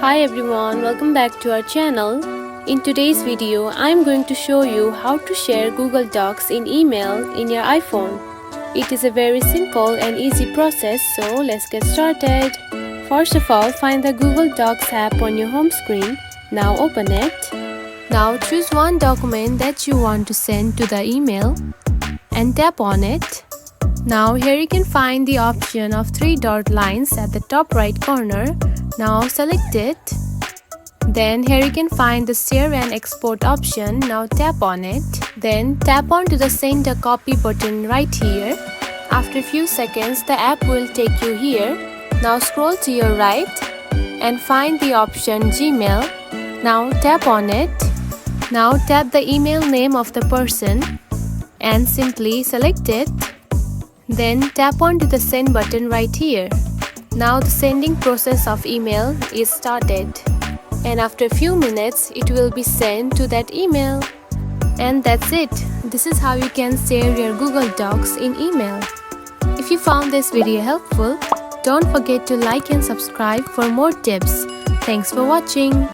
Hi everyone, welcome back to our channel. In today's video, I'm going to show you how to share Google Docs in email in your iPhone. It is a very simple and easy process, so let's get started. First of all, find the Google Docs app on your home screen. Now open it. Now choose one document that you want to send to the email and tap on it. Now here you can find the option of 3 dot lines at the top right corner. Now select it. Then here you can find the share and export option. Now tap on it. Then tap on to the send a copy button right here. After a few seconds the app will take you here. Now scroll to your right and find the option Gmail. Now tap on it. Now tap the email name of the person and simply select it. Then tap on to the send button right here. Now the sending process of email is started, and after a few minutes it will be sent to that email. And that's it. This is how you can share your Google Docs in email. If you found this video helpful, don't forget to like and subscribe for more tips. Thanks for watching.